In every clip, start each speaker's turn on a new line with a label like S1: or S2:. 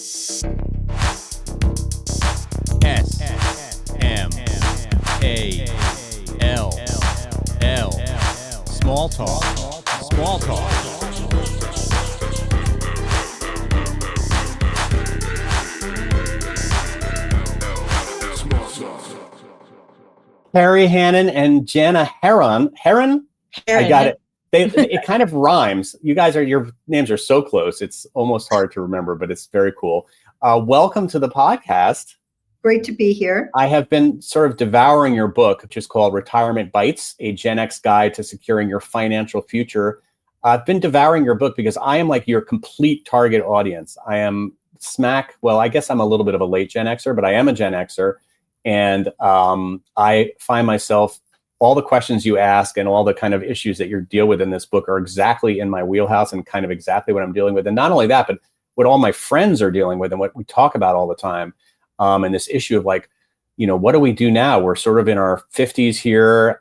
S1: SMALL. Small talk. Small talk. Kerry, Hannon, and Janna Herron. Herron? I got it. It kind of rhymes. You guys your names are so close. It's almost hard to remember, but it's very cool. Welcome to the podcast.
S2: Great to be here.
S1: I have been sort of devouring your book, which is called Retirement Bites, a Gen X Guide to Securing Your Financial Future. I've been devouring your book because I am like your complete target audience. I am I guess I'm a little bit of a late Gen Xer, but I am a Gen Xer. And I find myself, all the questions you ask and all the kind of issues that you deal with in this book are exactly in my wheelhouse and kind of exactly what I'm dealing with. And not only that, but what all my friends are dealing with and what we talk about all the time. And this issue of like, what do we do now? We're sort of in our 50s here.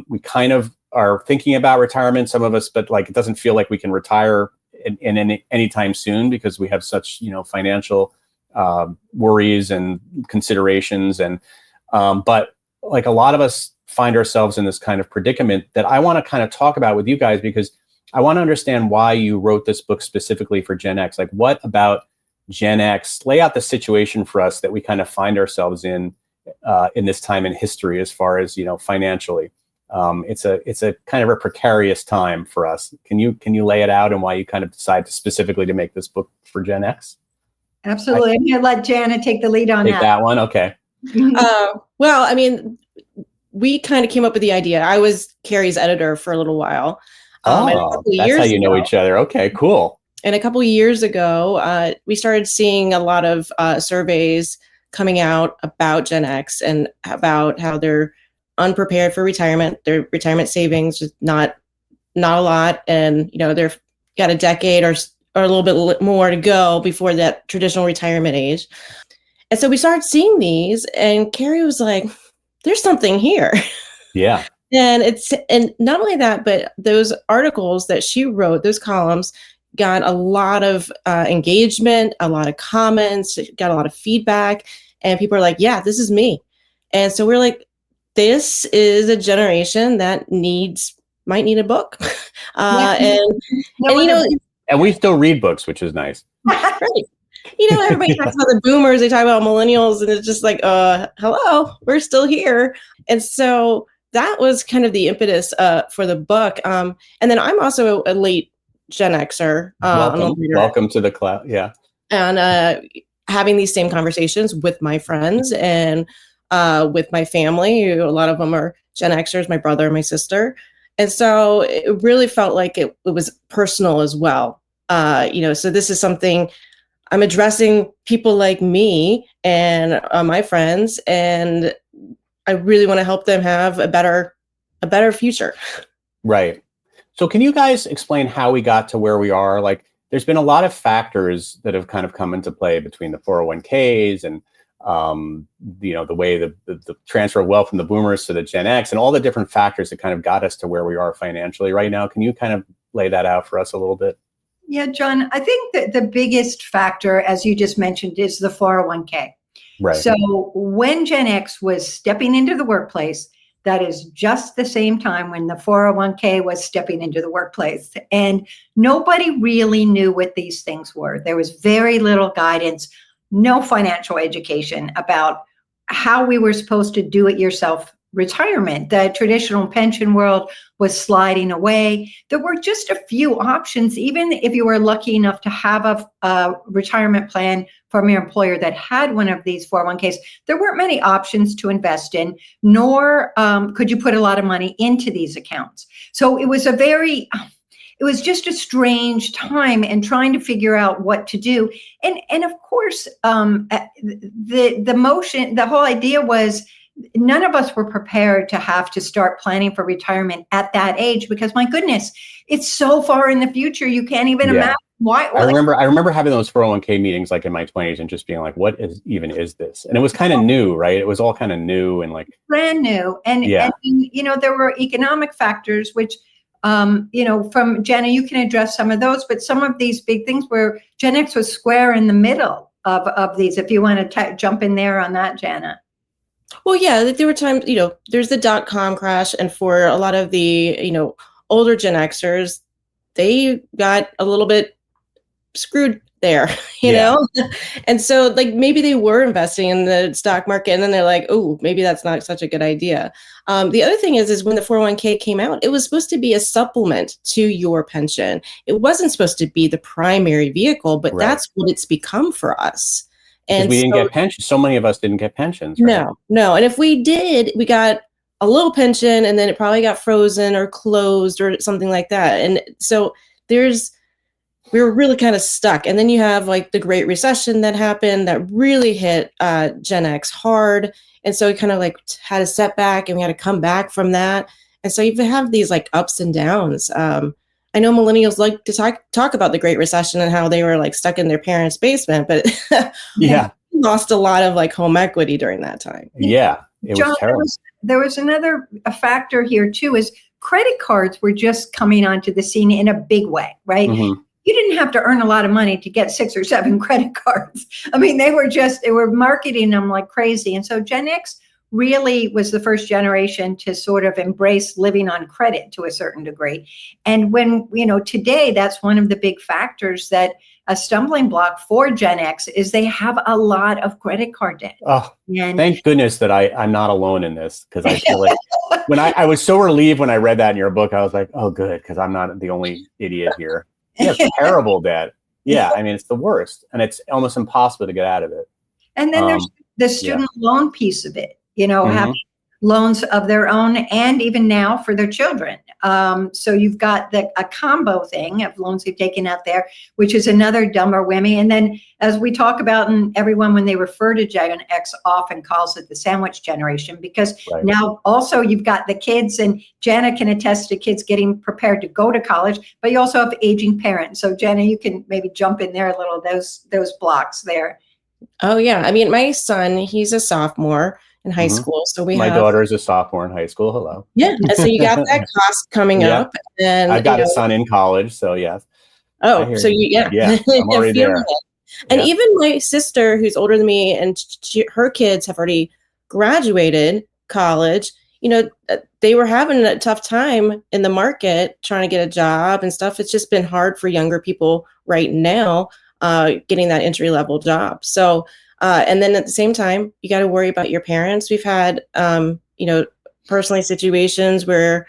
S1: We kind of are thinking about retirement, some of us, but like it doesn't feel like we can retire in any time soon because we have such, financial worries and considerations. And but like a lot of us find ourselves in this kind of predicament that I want to kind of talk about with you guys, because I want to understand why you wrote this book specifically for Gen X. Like, what about Gen X? Lay out the situation for us that we kind of find ourselves in this time in history, as far as financially. It's a kind of a precarious time for us. Can you lay it out and why you kind of decide specifically to make this book for Gen X?
S2: Absolutely. I'm going to let Janna take the lead on that.
S1: Take that one. Okay.
S3: Well, I mean, we kind of came up with the idea. I was Kerry's editor for a little while.
S1: That's how you know each other. Okay, cool.
S3: And a couple of years ago, we started seeing a lot of surveys coming out about Gen X and about how they're unprepared for retirement. Their retirement savings is not a lot, and they've got a decade or a little bit more to go before that traditional retirement age. And so we started seeing these, and Kerry was like, "There's something here."
S1: Yeah.
S3: And not only that, but those articles that she wrote, those columns, got a lot of engagement, a lot of comments, got a lot of feedback, and people are like, "Yeah, this is me." And so we're like, this is a generation that might need a book.
S1: And we still read books, which is nice.
S3: Right. Everybody talks about the boomers, they talk about millennials, and it's just like, hello, we're still here. And so that was kind of the impetus for the book. And then I'm also a late Gen Xer.
S1: Welcome to the cloud. Yeah.
S3: And having these same conversations with my friends and with my family. A lot of them are Gen Xers, my brother and my sister. And so it really felt like it was personal as well. So this is something I'm addressing, people like me and my friends, and I really want to help them have a better future.
S1: Right. So can you guys explain how we got to where we are? Like, there's been a lot of factors that have kind of come into play between the 401ks and the way the transfer of wealth from the boomers to the Gen X and all the different factors that kind of got us to where we are financially right now. Can you kind of lay that out for us a little bit?
S2: Yeah, John, I think that the biggest factor, as you just mentioned, is the 401k.
S1: Right.
S2: So when Gen X was stepping into the workplace, that is just the same time when the 401k was stepping into the workplace. And nobody really knew what these things were. There was very little guidance, no financial education about how we were supposed to do it yourself retirement. The traditional pension world was sliding away. There were just a few options, even if you were lucky enough to have a retirement plan from your employer that had one of these 401ks. There weren't many options to invest in, nor could you put a lot of money into these accounts. So it was just a strange time and trying to figure out what to do. And of course, the whole idea was none of us were prepared to have to start planning for retirement at that age, because my goodness, it's so far in the future. You can't even imagine why.
S1: I remember having those 401k meetings like in my 20s and just being like, what is this? And it was kind of new, right? It was all kind of new and like
S2: brand new. And there were economic factors, which, from Janna, you can address some of those, but some of these big things where Gen X was square in the middle of these? If you want to jump in there on that, Janna.
S3: Well, yeah, there were times, there's the dot-com crash, and for a lot of the, older Gen Xers, they got a little bit screwed there, you know? And so like maybe they were investing in the stock market, and then they're like, oh, maybe that's not such a good idea. The other thing is when the 401k came out, it was supposed to be a supplement to your pension. It wasn't supposed to be the primary vehicle, but that's what it's become for us. And
S1: we didn't get pensions. So many of us didn't get pensions. Right?
S3: No. And if we did, we got a little pension, and then it probably got frozen or closed or something like that. And so we were really kind of stuck. And then you have like the Great Recession that happened that really hit Gen X hard. And so we kind of like had a setback, and we had to come back from that. And so you have these like ups and downs. I know millennials like to talk about the Great Recession and how they were like stuck in their parents' basement, but we lost a lot of like home equity during that time.
S1: Yeah, it was terrible.
S2: There was another factor here too, is credit cards were just coming onto the scene in a big way, right? Mm-hmm. You didn't have to earn a lot of money to get 6 or 7 credit cards. I mean, they were marketing them like crazy. And so Gen X really was the first generation to sort of embrace living on credit to a certain degree. And when, today, that's one of the big factors that a stumbling block for Gen X is they have a lot of credit card debt.
S1: Oh, thank goodness that I'm not alone in this, because I feel like when I was so relieved when I read that in your book, I was like, oh, good, because I'm not the only idiot here. Yeah, it's terrible debt. Yeah, I mean, it's the worst, and it's almost impossible to get out of it.
S2: And then there's the student loan piece of it, having loans of their own, and even now for their children. So you've got a combo thing of loans they've taken out there, which is another dumber whammy. And then, as we talk about, and everyone, when they refer to Gen X, often calls it the sandwich generation, because now also you've got the kids, and Janna can attest to kids getting prepared to go to college, but you also have aging parents. So Janna, you can maybe jump in there a little, those blocks there.
S3: Oh yeah. I mean, my son, he's a sophomore in high school. So my
S1: daughter is a sophomore in high school. Hello.
S3: Yeah. And so you got that cost coming up. And
S1: I've got a son in college. So yes.
S3: Oh, so
S1: yeah, I'm already there.
S3: And even my sister, who's older than me, and her kids have already graduated college, they were having a tough time in the market trying to get a job and stuff. It's just been hard for younger people right now, getting that entry level job. So, and then at the same time, you got to worry about your parents. We've had, personally situations where,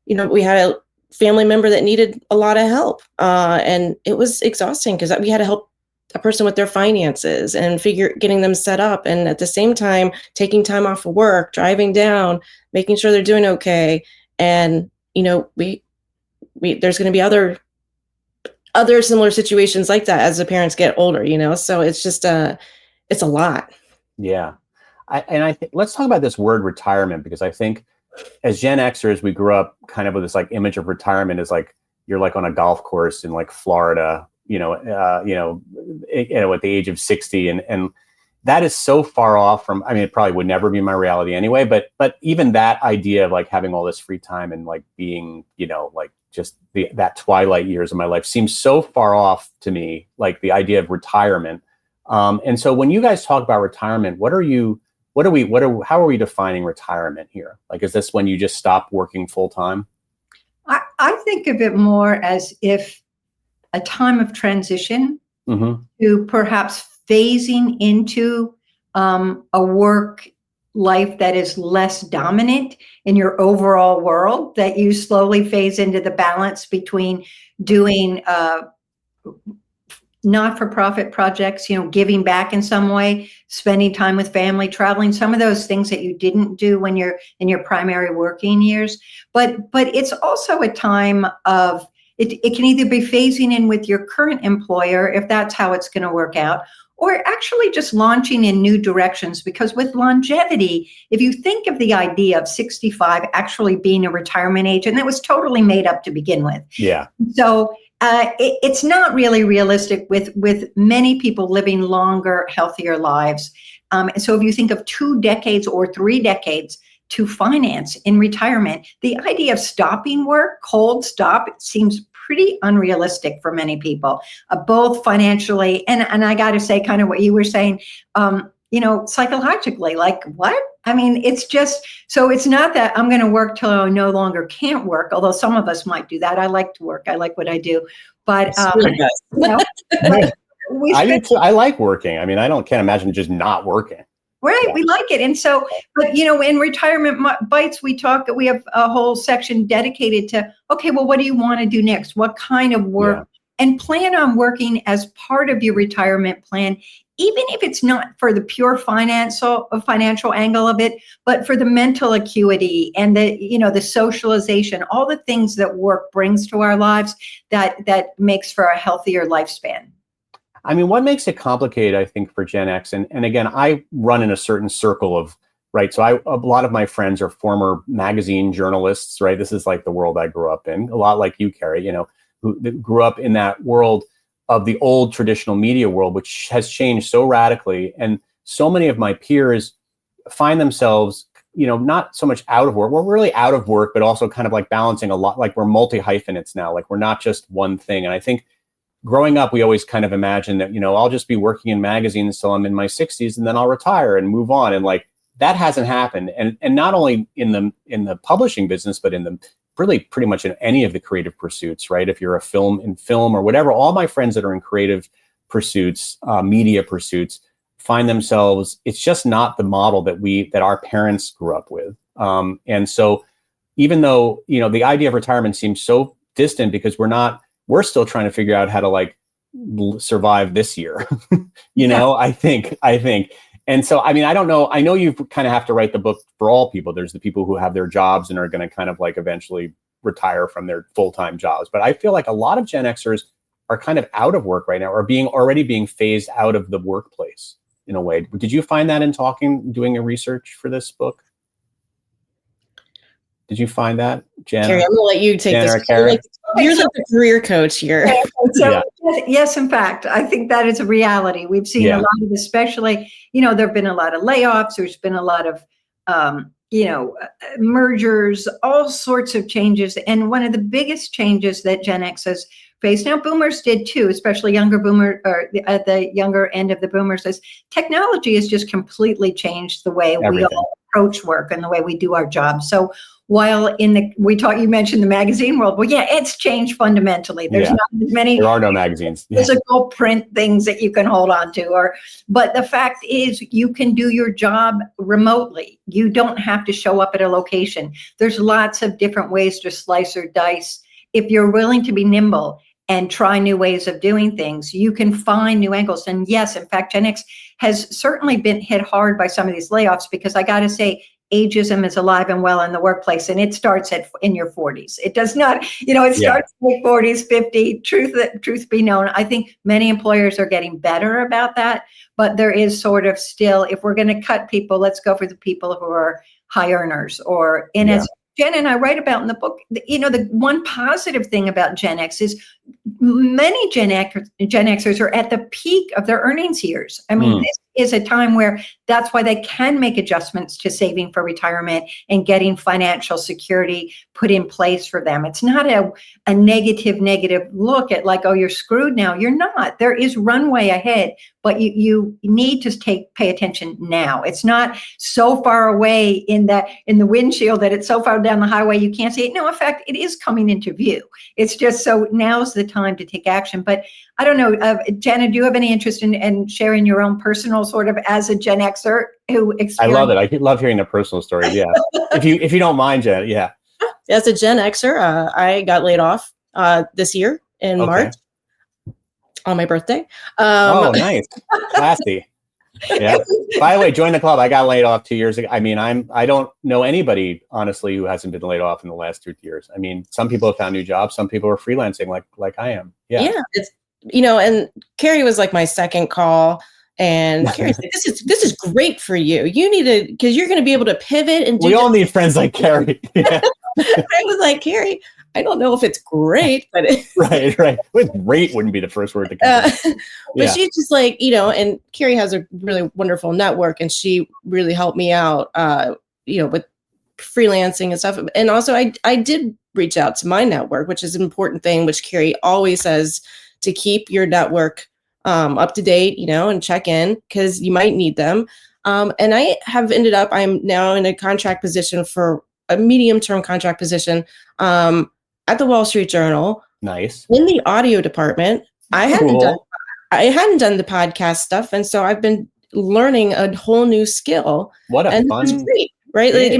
S3: we had a family member that needed a lot of help. And it was exhausting because we had to help a person with their finances and getting them set up. And at the same time, taking time off of work, driving down, making sure they're doing okay. And, there's going to be other similar situations like that as the parents get older, so it's just, it's a lot.
S1: Yeah. I think let's talk about this word retirement, because I think as Gen Xers, we grew up kind of with this like image of retirement as like, you're like on a golf course in like Florida, at the age of 60. And that is so far off from, I mean, it probably would never be my reality anyway, but even that idea of like having all this free time and like being, like just that twilight years of my life seems so far off to me, like the idea of retirement. And so when you guys talk about retirement, how are we defining retirement here? Like, is this when you just stop working full time?
S2: I think of it more as if a time of transition to perhaps phasing into a work life that is less dominant in your overall world, that you slowly phase into the balance between doing not-for-profit projects, giving back in some way, spending time with family, traveling, some of those things that you didn't do when you're in your primary working years. But it's also a time of, it can either be phasing in with your current employer, if that's how it's going to work out, or actually just launching in new directions. Because with longevity, if you think of the idea of 65 actually being a retirement age, and that was totally made up to begin with.
S1: Yeah.
S2: So it's not really realistic with many people living longer, healthier lives. And so if you think of 2 decades or 3 decades to finance in retirement, the idea of stopping work, cold stop, it seems pretty unrealistic for many people, both financially and I got to say, kind of what you were saying, psychologically, like what? I mean, it's just, so it's not that I'm going to work till I no longer can't work, although some of us might do that. I like to work. I like what I do. But,
S1: I like working. I mean, can't imagine just not working.
S2: Right. Yeah. We like it. And so, but in Retirement Bites, we have a whole section dedicated to, okay, well, what do you want to do next? What kind of work? Yeah. And plan on working as part of your retirement plan, even if it's not for the pure financial angle of it, but for the mental acuity and the socialization, all the things that work brings to our lives that makes for a healthier lifespan.
S1: I mean, what makes it complicated, I think, for Gen X, and again, I run in a certain circle of, right? So a lot of my friends are former magazine journalists, right? This is like the world I grew up in, a lot like you, Kerry, who grew up in that world of the old traditional media world, which has changed so radically. And so many of my peers find themselves, not so much out of work. We're really out of work, but also kind of like balancing a lot, like we're multi-hyphenates now, like we're not just one thing. And I think growing up, we always kind of imagined that, I'll just be working in magazines till I'm in my 60s and then I'll retire and move on. And like, that hasn't happened. And not only in the publishing business, but in the really pretty much in any of the creative pursuits, right? If you're in film or whatever, all my friends that are in creative pursuits, media pursuits, find themselves, it's just not the model that our parents grew up with. And so even though, the idea of retirement seems so distant because we're still trying to figure out how to like survive this year, I think. And so, I mean, I don't know. I know you kind of have to write the book for all people. There's the people who have their jobs and are going to kind of like eventually retire from their full-time jobs. But I feel like a lot of Gen Xers are kind of out of work right now, or already being phased out of the workplace in a way. Did you find that in doing a research for this book? Did you find that, Janna?
S3: Kerry, I'm gonna let you take this. You're like the career coach here.
S2: So, yes, in fact, I think that is a reality. We've seen a lot of, especially, there have been a lot of layoffs. There's been a lot of, mergers, all sorts of changes. And one of the biggest changes that Gen X has faced, now boomers did too, especially younger boomer, or at the younger end of the boomers, is technology has just completely changed the way we all approach work and the way we do our jobs. So while you mentioned the magazine world, well, it's changed fundamentally. There's not as many.
S1: There are no magazines.
S2: Physical print things that you can hold on to, but the fact is you can do your job remotely. You don't have to show up at a location. There's lots of different ways to slice or dice. If you're willing to be nimble and try new ways of doing things, you can find new angles. And yes, in fact, Gen X has certainly been hit hard by some of these layoffs, because I got to say, ageism is alive and well in the workplace, and it starts in your 40s. It does not, it starts in your 40s, 50. Truth be known, I think many employers are getting better about that, but there is sort of still, if we're going to cut people, let's go for the people who are high earners, as Jen and I write about in the book, the one positive thing about Gen X is many Gen Xers are at the peak of their earnings years. I mean, this is a time where that's why they can make adjustments to saving for retirement and getting financial security put in place for them. It's not a negative look at like, oh, you're screwed now. You're not. There is runway ahead, but you need to pay attention now. It's not so far away in the windshield that it's so far down the highway you can't see it. No, in fact, it is coming into view. It's just, so now's the time to take action. But I don't know, Janna, do you have any interest in sharing your own personal sort of as a Gen Xer who experienced?
S1: I love it. I love hearing the personal stories. Yeah, if you don't mind, Janna. Yeah.
S3: As a Gen Xer, I got laid off this year in March on my birthday.
S1: Oh, nice, classy. Yeah. By the way, join the club. I got laid off 2 years ago. I mean, I don't know anybody honestly who hasn't been laid off in the last 2 years. I mean, some people have found new jobs. Some people are freelancing like I am. Yeah.
S3: Yeah. It's, and Kerry was like my second call, and Kerry said, this is great for you. You need to, because you're going to be able to pivot and do.
S1: We all need friends like Kerry. Yeah.
S3: I was like, Kerry, I don't know if it's great, but
S1: right. Great wouldn't be the first word to come.
S3: But she's just like, and Kerry has a really wonderful network, and she really helped me out, with freelancing and stuff. And also I did reach out to my network, which is an important thing, which Kerry always says, to keep your network up to date, and check in because you might need them. And I have I'm now in a contract position for a medium-term contract position at the Wall Street Journal.
S1: Nice.
S3: In the audio department. I hadn't done the podcast stuff. And so I've been learning a whole new skill.
S1: What a
S3: and
S1: fun
S3: this is great, right? Like, it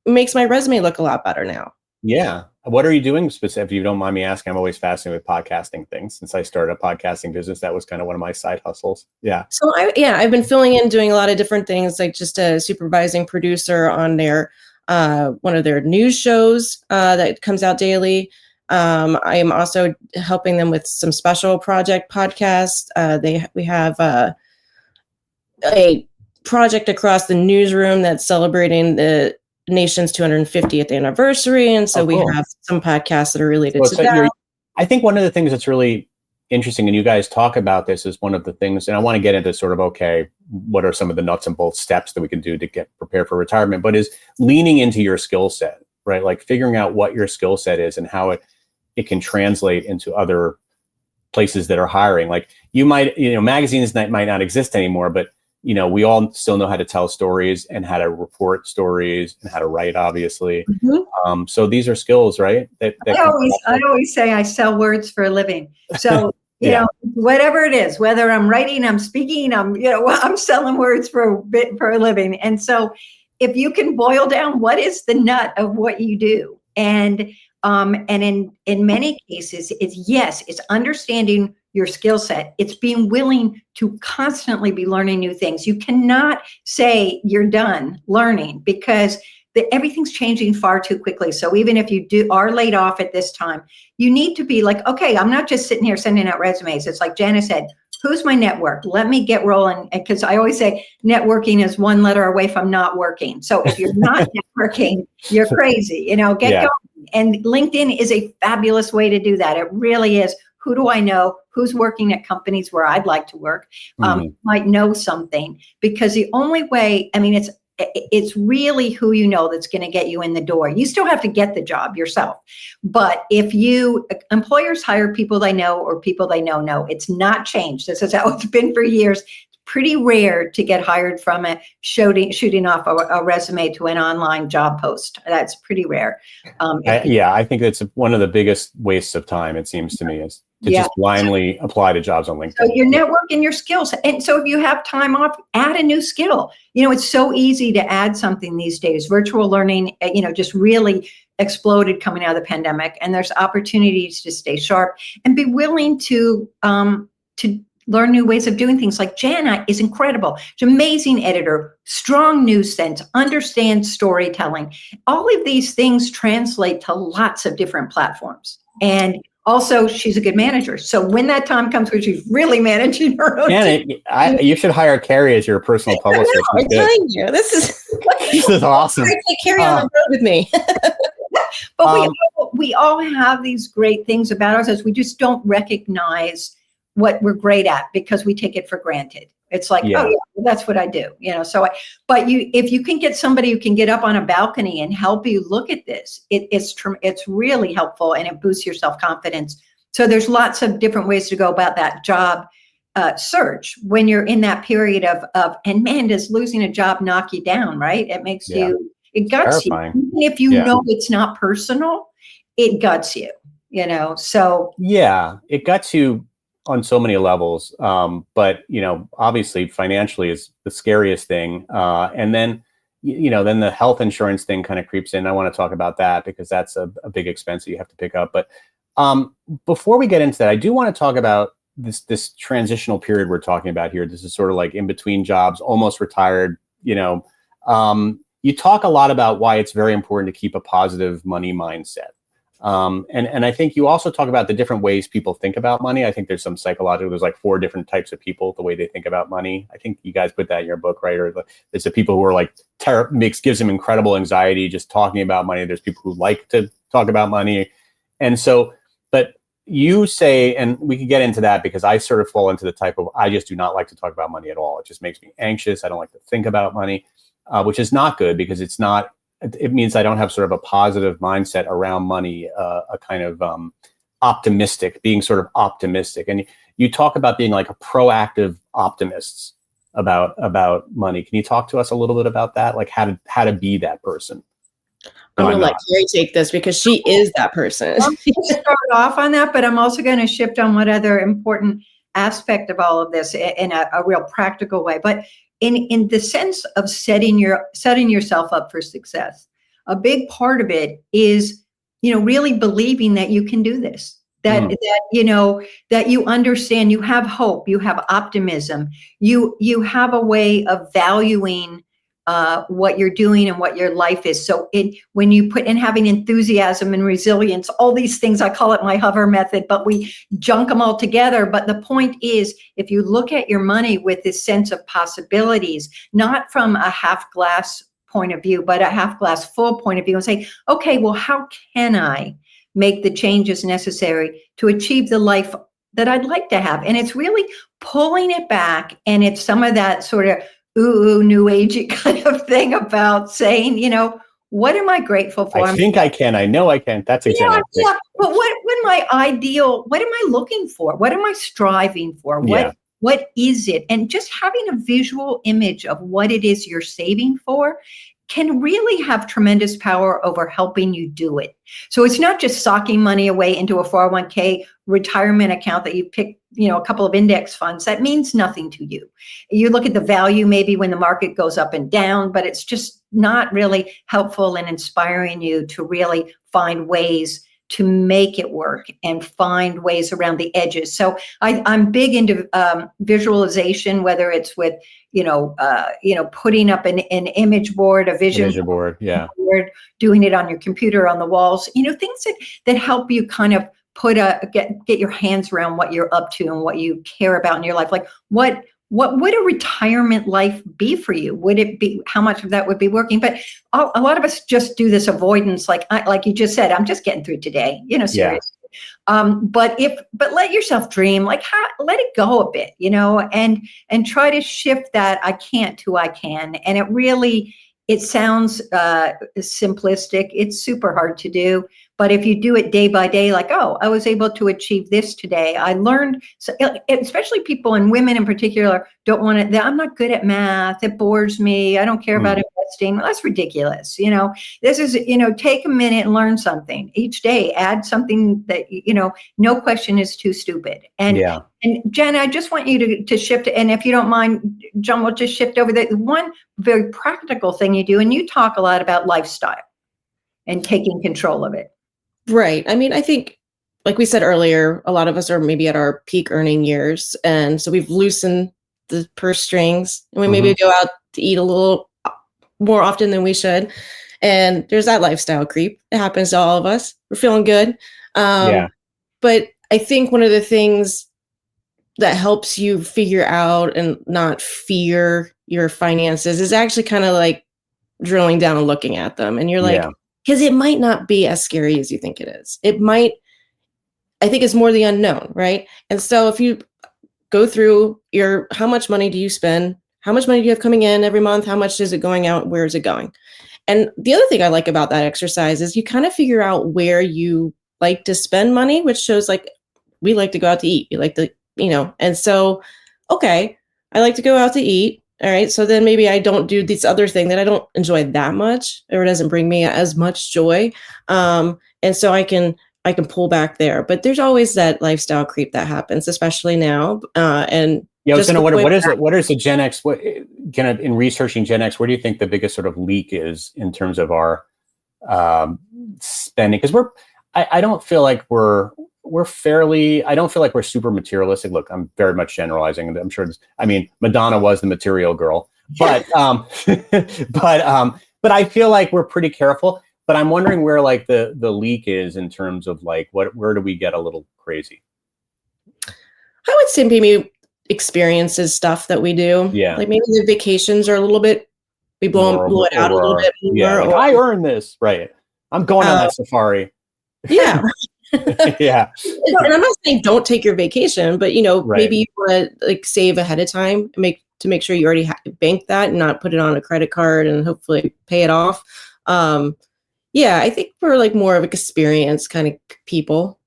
S3: makes my resume look a lot better now.
S1: Yeah. What are you doing specific? If you don't mind me asking, I'm always fascinated with podcasting things. Since I started a podcasting business, that was kind of one of my side hustles. Yeah.
S3: So I've been filling in, doing a lot of different things, like just a supervising producer on their one of their news shows that comes out daily. I am also helping them with some special project podcasts. We have a project across the newsroom that's celebrating the nation's 250th anniversary. And so we have some podcasts that are related to that.
S1: I think one of the things that's really interesting, and you guys talk about this, is one of the things, and I want to get into sort of, okay, what are some of the nuts and bolts steps that we can do to get prepared for retirement, but is leaning into your skill set, right? Like figuring out what your skill set is and how it can translate into other places that are hiring. Like you might, magazines that might not exist anymore, but we all still know how to tell stories and how to report stories and how to write, obviously. Mm-hmm. So these are skills, right? That
S2: I always say I sell words for a living. So, whatever it is, whether I'm writing, I'm speaking, I'm selling words for a living. And so if you can boil down what is the nut of what you do, and in many cases, it's understanding your skill set. It's being willing to constantly be learning new things. You cannot say you're done learning because everything's changing far too quickly. So even if you are laid off at this time, you need to be like, okay, I'm not just sitting here sending out resumes. It's like Janna said, who's my network? Let me get rolling. Because I always say networking is one letter away from not working. So if you're not networking, you're crazy, get going. And LinkedIn is a fabulous way to do that. It really is. Who do I know? Who's working at companies where I'd like to work? Might know something, because the only way, it's really who you know that's going to get you in the door. You still have to get the job yourself. But if employers hire people they know or people they know, it's not changed. This is how it's been for years. Pretty rare to get hired from shooting off a resume to an online job post. That's pretty rare.
S1: I think that's one of the biggest wastes of time, it seems to me, is to just blindly apply to jobs on LinkedIn. So
S2: your network and your skills. And so if you have time off, add a new skill. It's so easy to add something these days. Virtual learning, just really exploded coming out of the pandemic. And there's opportunities to stay sharp and be willing to learn new ways of doing things. Like Janna is incredible. She's an amazing editor, strong news sense, understands storytelling. All of these things translate to lots of different platforms. And also, she's a good manager. So when that time comes where she's really managing her own team,
S1: you should hire Kerry as your personal publicist.
S3: I'm telling you, this is
S1: awesome.
S3: Take Kerry on the road with me.
S2: But we all have these great things about ourselves. We just don't recognize what we're great at because we take it for granted. It's like, that's what I do, So, if you can get somebody who can get up on a balcony and help you look at this, it's really helpful and it boosts your self-confidence. So there's lots of different ways to go about that job search when you're in that period of and man, does losing a job knock you down, right? It makes it guts you. Even if you know it's not personal, it guts you, So
S1: it guts you on so many levels. But, obviously financially is the scariest thing. And then, then the health insurance thing kind of creeps in. I want to talk about that because that's a big expense that you have to pick up. But before we get into that, I do want to talk about this transitional period we're talking about here. This is sort of like in between jobs, almost retired, you talk a lot about why it's very important to keep a positive money mindset. And I think you also talk about the different ways people think about money. I think there's some psychological, there's like 4 different types of people, the way they think about money. I think you guys put that in your book, right? Or there's the people who are like, gives them incredible anxiety just talking about money. There's people who like to talk about money. And so, but you say, and we can get into that because I sort of fall into the type of, I just do not like to talk about money at all. It just makes me anxious. I don't like to think about money, which is not good because it's not it means I don't have sort of a positive mindset around money, a kind of being sort of optimistic. And you talk about being like a proactive optimist about money. Can you talk to us a little bit about that? Like how to be that person?
S3: I'm going to let Kerry take this because she is that person.
S2: I'm going to start off on that, but I'm also going to shift on what other important aspect of all of this in a real practical way. But in the sense of setting yourself up for success, a big part of it is, really believing that you can do this. That you understand, you have hope, you have optimism, you have a way of valuing what you're doing and what your life is. So when you put in having enthusiasm and resilience, all these things, I call it my hover method, but we junk them all together. But the point is, if you look at your money with this sense of possibilities, not from a half glass point of view, but a half glass full point of view, and say, okay, well, how can I make the changes necessary to achieve the life that I'd like to have? And it's really pulling it back. And it's some of that sort of new agey kind of thing about saying, what am I grateful for?
S1: I think I can. I know I can. That's a Gen X.
S2: Yeah. But what my ideal, what am I looking for? What am I striving for? What is it? And just having a visual image of what it is you're saving for can really have tremendous power over helping you do it. So it's not just socking money away into a 401k retirement account that you pick, a couple of index funds. That means nothing to you. You look at the value maybe when the market goes up and down, but it's just not really helpful in inspiring you to really find ways to make it work and find ways around the edges. So I'm big into visualization, whether it's with, putting up an image board, a vision
S1: board,
S2: board, doing it on your computer, on the walls, things that help you kind of get your hands around what you're up to and what you care about in your life. Like what would a retirement life be for you? Would it be, how much of that would be working? But a lot of us just do this avoidance, like you just said, I'm just getting through today, seriously. But let yourself dream, let it go a bit, and try to shift that I can't to I can. And it sounds simplistic. It's super hard to do. But if you do it day by day, like, oh, I was able to achieve this today. I learned, especially people and women in particular, don't want to, I'm not good at math. It bores me. I don't care about investing. Well, that's ridiculous. This is, take a minute and learn something each day. Add something that, no question is too stupid. And Janna, I just want you to shift. And if you don't mind, John, we'll just shift over the one very practical thing you do. And you talk a lot about lifestyle and taking control of it.
S3: Right. I mean, I think, like we said earlier, a lot of us are maybe at our peak earning years. And so we've loosened the purse strings and we maybe go out to eat a little more often than we should. And there's that lifestyle creep. It happens to all of us. We're feeling good. But I think one of the things that helps you figure out and not fear your finances is actually kind of like drilling down and looking at them. And you're like, because it might not be as scary as you think it is. I think it's more the unknown, right? And so if you go through how much money do you spend? How much money do you have coming in every month? How much is it going out? Where is it going? And the other thing I like about that exercise is you kind of figure out where you like to spend money, which shows like, we like to go out to eat. We like to, and so, okay, I like to go out to eat. All right. So then maybe I don't do this other thing that I don't enjoy that much, or it doesn't bring me as much joy. And so I can pull back there, but there's always that lifestyle creep that happens, especially now. And
S1: I was going to wonder, what is the Gen X, in researching Gen X, where do you think the biggest sort of leak is in terms of our spending? Because I don't feel like we're super materialistic. Look, I'm very much generalizing, and I'm sure Madonna was the material girl, but but I feel like we're pretty careful. But I'm wondering where like the leak is in terms of like where do we get a little crazy?
S3: I would say maybe experiences stuff that we do.
S1: Yeah.
S3: Like maybe the vacations are a little bit, we blow it out a little bit more.
S1: Yeah, like, I earned this, right? I'm going on that safari.
S3: Yeah.
S1: Yeah.
S3: And I'm not saying don't take your vacation, but maybe you want to like save ahead of time, to make sure you already bank that and not put it on a credit card and hopefully pay it off. Yeah, I think we're like more of experienced kind of people.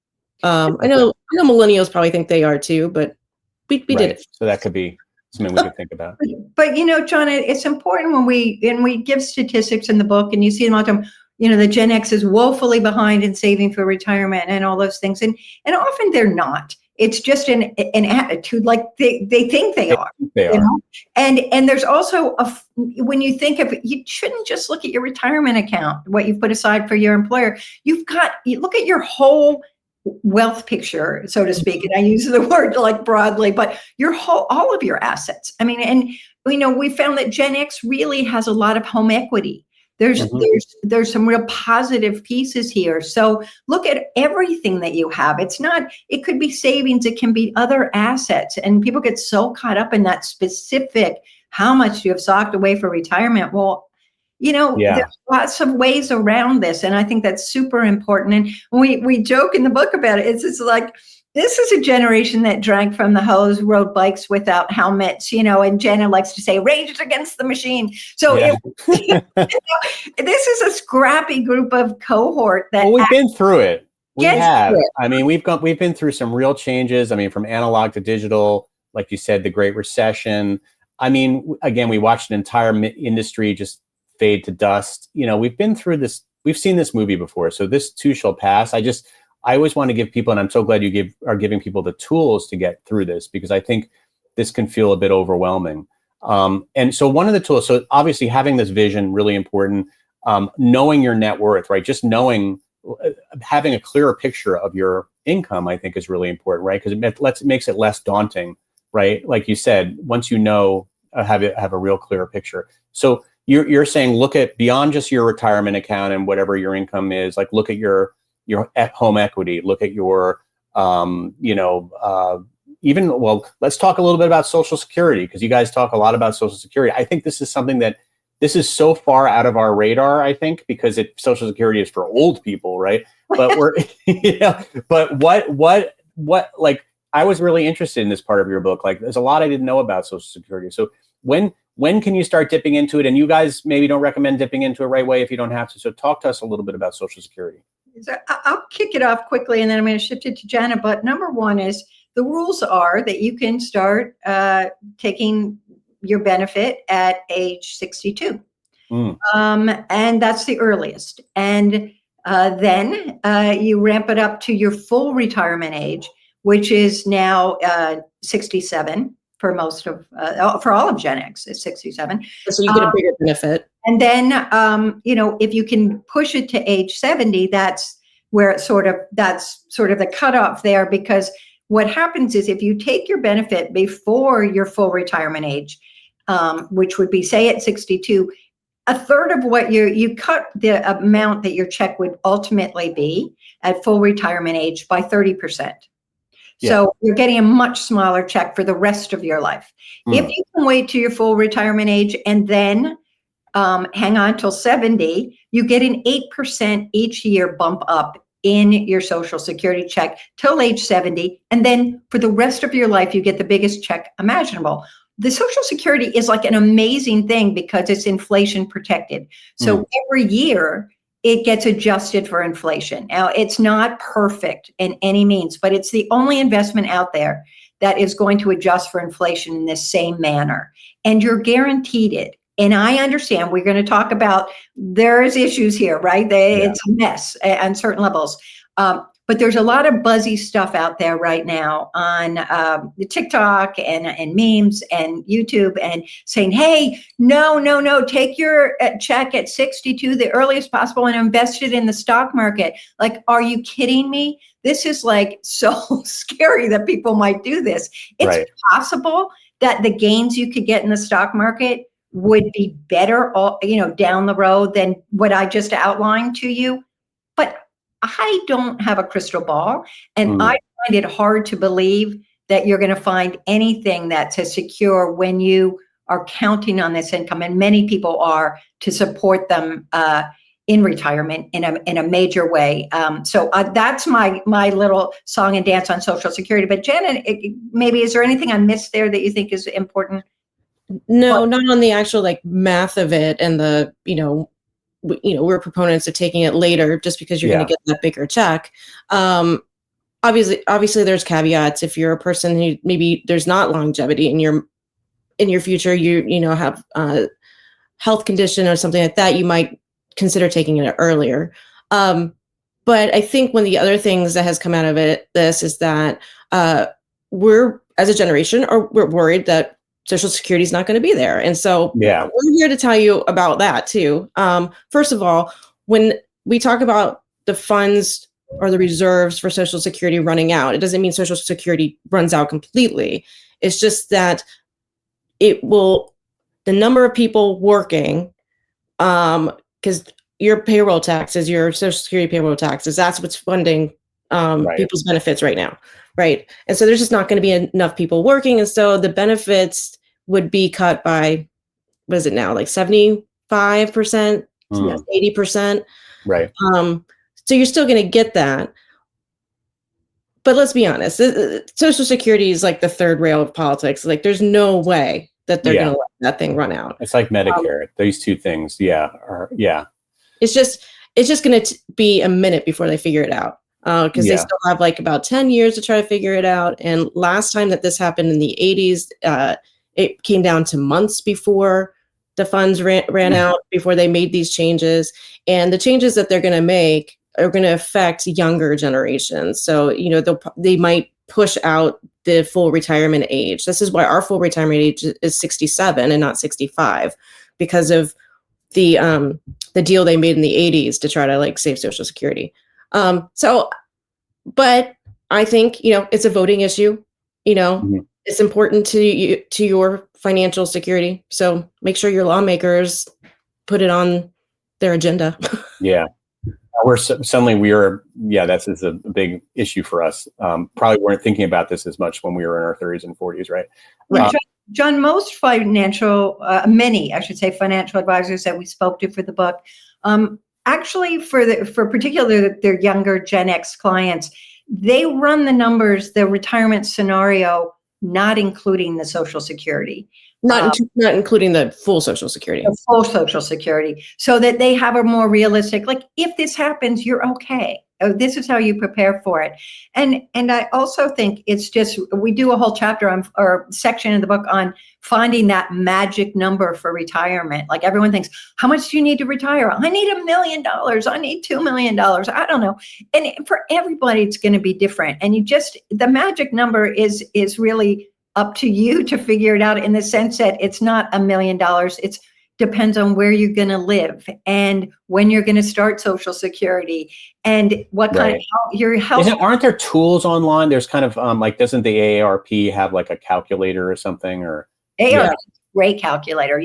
S3: I know millennials probably think they are too, but we did
S1: Right.
S3: it.
S1: So that could be something we could think about.
S2: But John, it's important when we give statistics in the book, and you see them all the time. The Gen X is woefully behind in saving for retirement and all those things, and often they're not. It's just an attitude, like they think they are.
S1: They are.
S2: And there's also when you think of it, you shouldn't just look at your retirement account, what you've put aside for your employer. You look at your whole wealth picture, so to speak, and I use the word like broadly, but all of your assets. I mean, and we found that Gen X really has a lot of home equity. There's some real positive pieces here. So look at everything that you have. It could be savings, it can be other assets, and people get so caught up in that specific, how much you have socked away for retirement. Well, there's lots of ways around this, and I think that's super important. And we joke in the book about it. It's just like, this is a generation that drank from the hose, rode bikes without helmets, and Janna likes to say, rage against the machine. So this is a scrappy group of cohort that.
S1: Well, we've been through it. We have.
S2: Through it.
S1: I mean, we've been through some real changes. I mean, from analog to digital, like you said, the Great Recession. I mean, again, we watched an entire industry just fade to dust. We've been through this. We've seen this movie before. So this too shall pass. I always want to give people, and I'm so glad you are giving people the tools to get through this, because I think this can feel a bit overwhelming. And so one of the tools, so obviously having this vision, really important, knowing your net worth, right? Just having a clearer picture of your income, I think is really important, right? Because it makes it less daunting, right? Like you said, once have a real clearer picture. So you're saying, look at beyond just your retirement account and whatever your income is, like look at your home equity, look at your, let's talk a little bit about Social Security, because you guys talk a lot about Social Security. I think this is something this is so far out of our radar, I think, because Social Security is for old people, right? But but what, like, I was really interested in this part of your book. Like, there's a lot I didn't know about Social Security. So when can you start dipping into it? And you guys maybe don't recommend dipping into it right away if you don't have to. So talk to us a little bit about Social Security.
S2: So I'll kick it off quickly, and then I'm going to shift it to Janna. But number one is, the rules are that you can start taking your benefit at age 62. And that's the earliest. And then you ramp it up to your full retirement age, which is now 67 for most of, for all of Gen X, is 67.
S3: So you get a bigger benefit.
S2: And then, if you can push it to age 70, that's where that's sort of the cutoff there, because what happens is, if you take your benefit before your full retirement age, which would be, say, at 62, a third of what you cut the amount that your check would ultimately be at full retirement age by 30%. Yeah. So you're getting a much smaller check for the rest of your life. If you can wait to your full retirement age and then hang on till 70, you get an 8% each year bump up in your Social Security check till age 70. And then for the rest of your life, you get the biggest check imaginable. The Social Security is like an amazing thing because it's inflation protected. So every year it gets adjusted for inflation. Now, it's not perfect in any means, but it's the only investment out there that is going to adjust for inflation in this same manner. And you're guaranteed it. And I understand we're going to talk about, there's issues here, right? It's a mess on certain levels. But there's a lot of buzzy stuff out there right now on the TikTok and memes and YouTube, and saying, hey, no, take your check at 62, the earliest possible, and invest it in the stock market. Like, are you kidding me? This is like so scary that people might do this. It's possible that the gains you could get in the stock market would be better, down the road than what I just outlined to you. But I don't have a crystal ball, and I find it hard to believe that you're going to find anything that's as secure when you are counting on this income, and many people are, to support them in retirement in a major way. So that's my little song and dance on Social Security. But Janna, maybe is there anything I missed there that you think is important?
S3: No, not on the actual like math of it and the, we're proponents of taking it later just because you're going to get that bigger check. Obviously there's caveats. If you're a person who maybe there's not longevity in your future, you have a health condition or something like that, you might consider taking it earlier. But I think one of the other things that has come out of this is that we're, as a generation, we're worried that Social Security is not going to be there. And so we're here to tell you about that too. First of all, when we talk about the funds or the reserves for Social Security running out, it doesn't mean Social Security runs out completely. It's just that the number of people working, because your payroll taxes, your Social Security payroll taxes, that's what's funding people's benefits right now, right? And so there's just not going to be enough people working, and so the benefits would be cut by, what is it now, like 75%, 80%,
S1: right?
S3: So you're still going to get that, but let's be honest, Social Security is like the third rail of politics. Like, there's no way that they're going to let that thing run out.
S1: It's like Medicare. These two things,
S3: It's just going to be a minute before they figure it out, because they still have like about 10 years to try to figure it out. And last time that this happened in the 80s, it came down to months before the funds ran out, before they made these changes. And the changes that they're going to make are going to affect younger generations. So, they might push out the full retirement age. This is why our full retirement age is 67 and not 65, because of the deal they made in the 80s to try to like save Social Security. But I think, it's a voting issue, it's important to your financial security. So make sure your lawmakers put it on their agenda.
S1: That's a big issue for us. Probably weren't thinking about this as much when we were in our 30s and 40s, right?
S2: John, most many financial advisors that we spoke to for the book, actually for particularly their younger Gen X clients, they run the numbers, the retirement scenario, not including the Social Security.
S3: Not including the full Social Security.
S2: The full Social Security, so that they have a more realistic, like, if this happens, you're okay. This is how you prepare for it. And I also think it's just, we do a whole chapter or section in the book on finding that magic number for retirement. Like, everyone thinks, how much do you need to retire? I need $1 million. I need $2 million. I don't know. And for everybody, it's going to be different. And the magic number is really up to you to figure it out, in the sense that it's not $1 million. It depends on where you're going to live and when you're going to start Social Security and what kind of your health.
S1: Aren't there tools online? There's kind of doesn't the AARP have like a calculator or something, or
S2: AARP? Great calculator,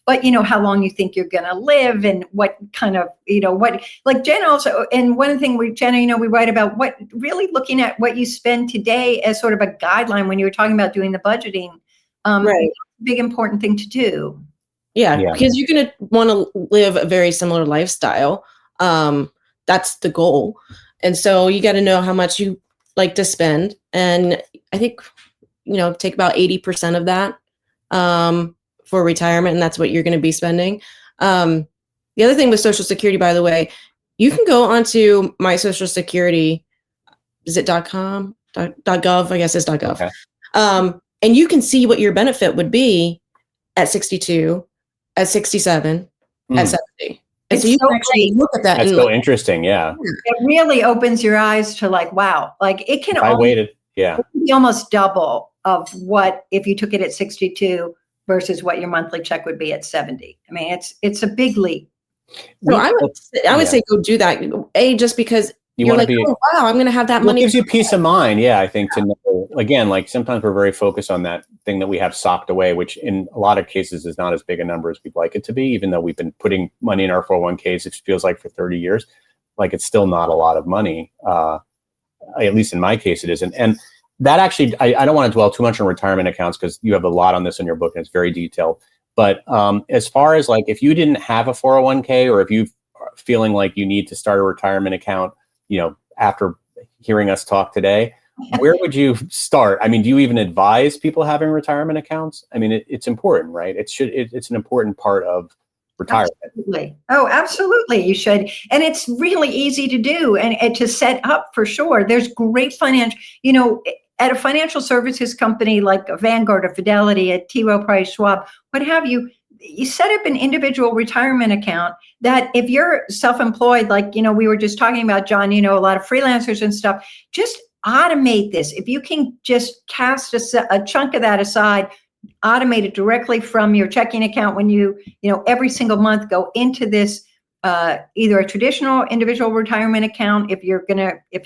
S2: but how long you think you're going to live, and what kind of, what, like Jen also, and one thing Jenna, we write about what, really looking at what you spend today as sort of a guideline when you were talking about doing the budgeting. Big important thing to do.
S3: Because you're going to want to live a very similar lifestyle. That's the goal. And so you got to know how much you like to spend. And I think, take about 80% of that for retirement, and that's what you're going to be spending. The other thing with Social Security, by the way, you can go onto my Social Security, is it .com? .gov, I guess it's .gov.
S1: Okay.
S3: And you can see what your benefit would be at 62, at 67, at 70. And so you can actually look at that.
S1: That's so interesting. Yeah.
S2: It really opens your eyes to like, wow, like it can be almost double of what if you took it at 62 versus what your monthly check would be at 70. I mean, it's a big leap.
S3: So I would say go do that. Just because you're like, oh, wow, I'm going to have that money.
S1: It gives you peace of mind. Yeah, I think to know, again, like sometimes we're very focused on that thing that we have socked away, which in a lot of cases is not as big a number as we'd like it to be, even though we've been putting money in our 401ks, it feels like for 30 years, like it's still not a lot of money. At least in my case, it isn't. And that actually, I don't want to dwell too much on retirement accounts because you have a lot on this in your book and it's very detailed. But as far as like, if you didn't have a 401k, or if you are feeling like you need to start a retirement account, after hearing us talk today, where would you start? I mean, do you even advise people having retirement accounts? I mean, it's important, right? It's an important part of retirement.
S2: Absolutely. Oh, absolutely. You should. And it's really easy to do and to set up for sure. There's great financial, at a financial services company like a Vanguard or Fidelity, a T. Rowe Price, Schwab, what have you, you set up an individual retirement account that if you're self-employed, like, we were just talking about, John, a lot of freelancers and stuff, just automate this. If you can just cast a chunk of that aside, automate it directly from your checking account when you every single month go into this either a traditional individual retirement account if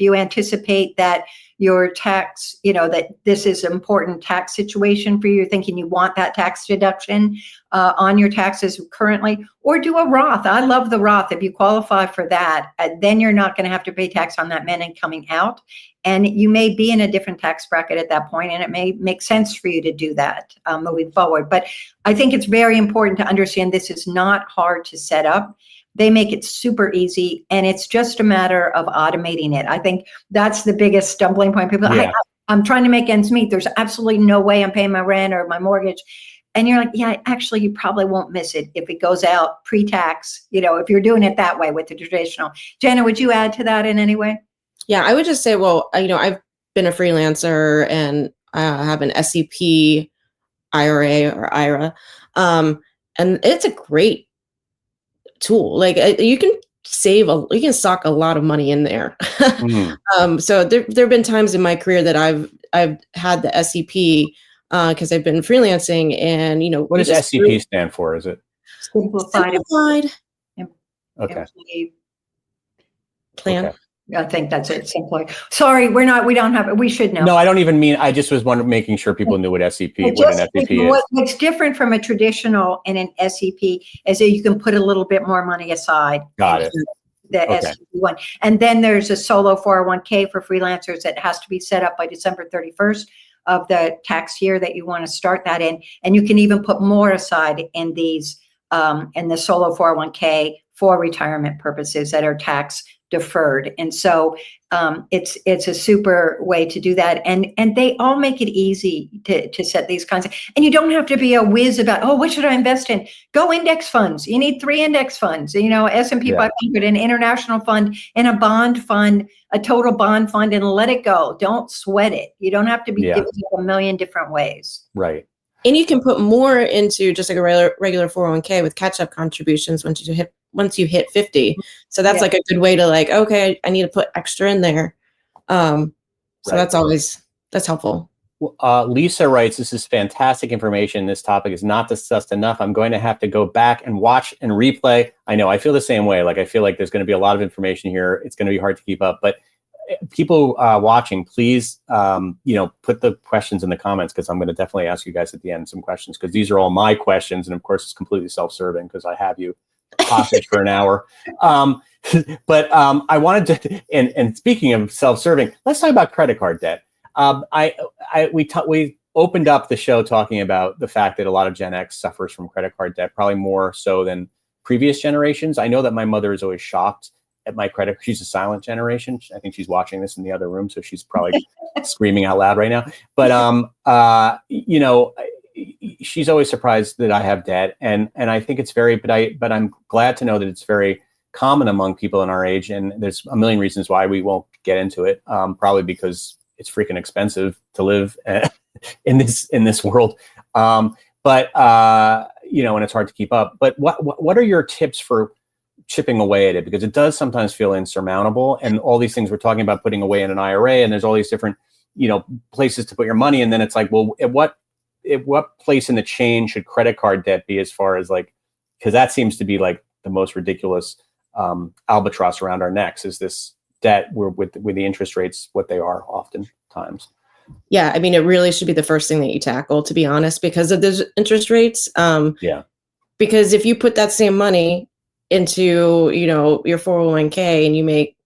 S2: you anticipate that your tax, that this is an important tax situation for you, you're thinking you want that tax deduction on your taxes currently, or do a Roth. I love the Roth. If you qualify for that, then you're not going to have to pay tax on that money coming out. And you may be in a different tax bracket at that point, and it may make sense for you to do that moving forward. But I think it's very important to understand this is not hard to set up. They make it super easy, and it's just a matter of automating it. I think that's the biggest stumbling point. People, I'm trying to make ends meet. There's absolutely no way I'm paying my rent or my mortgage. And you're like, yeah, actually, you probably won't miss it if it goes out pre-tax, if you're doing it that way with the traditional. Janna, would you add to that in any way?
S3: Yeah, I would just say, well, I've been a freelancer and I have an SEP IRA or IRA. And it's a great tool. Like you can sock a lot of money in there. So there have been times in my career that I've had the SEP because I've been freelancing and,
S1: what does SEP stand for? Is it
S2: Simplified
S1: okay.
S3: Plan?
S1: Okay.
S2: I think that's it. Simply. Sorry, we don't have it. We should know.
S1: No, I don't even mean, I just was making sure people knew what an SEP is.
S2: What's different from a traditional and an SEP is that you can put a little bit more money aside.
S1: Got it.
S2: The SEP one. And then there's a solo 401k for freelancers that has to be set up by December 31st of the tax year that you want to start that in. And you can even put more aside in these, in the solo 401k for retirement purposes that are tax deferred. And so it's a super way to do that. And they all make it easy to set these kinds of, and you don't have to be a whiz about, what should I invest in? Go index funds. You need 3 index funds, S&P 500, an international fund, and a bond fund, a total bond fund, and let it go. Don't sweat it. You don't have to be giving it a million different ways.
S1: Right.
S3: And you can put more into just like a regular 401k with catch-up contributions once you hit 50. So that's like a good way to like, okay, I need to put extra in there. So that's helpful.
S1: Lisa writes, this is fantastic information. This topic is not discussed enough. I'm going to have to go back and watch and replay. I know, I feel the same way. Like, I feel like there's going to be a lot of information here. It's going to be hard to keep up, but people watching, please, put the questions in the comments, because I'm going to definitely ask you guys at the end some questions, because these are all my questions. And of course, it's completely self-serving because I have you hostage for an hour. But I wanted to, and speaking of self-serving, let's talk about credit card debt. We opened up the show talking about the fact that a lot of Gen X suffers from credit card debt, probably more so than previous generations. I know that my mother is always shocked at my credit. She's a silent generation. I think she's watching this in the other room, so she's probably screaming out loud right now. But she's always surprised that I have debt, and I think it's but I'm glad to know that it's very common among people in our age. And there's a million reasons why we won't get into it. Probably because it's freaking expensive to live in this world. And it's hard to keep up. But what are your tips for chipping away at it? Because it does sometimes feel insurmountable, and all these things we're talking about, putting away in an IRA, and there's all these different, places to put your money. And then it's like, well, at what place in the chain should credit card debt be, as far as like, because that seems to be like the most ridiculous albatross around our necks, is this debt with the interest rates, what they are oftentimes.
S3: Yeah. I mean, it really should be the first thing that you tackle, to be honest, because of those interest rates. Because if you put that same money into, your 401k and you make,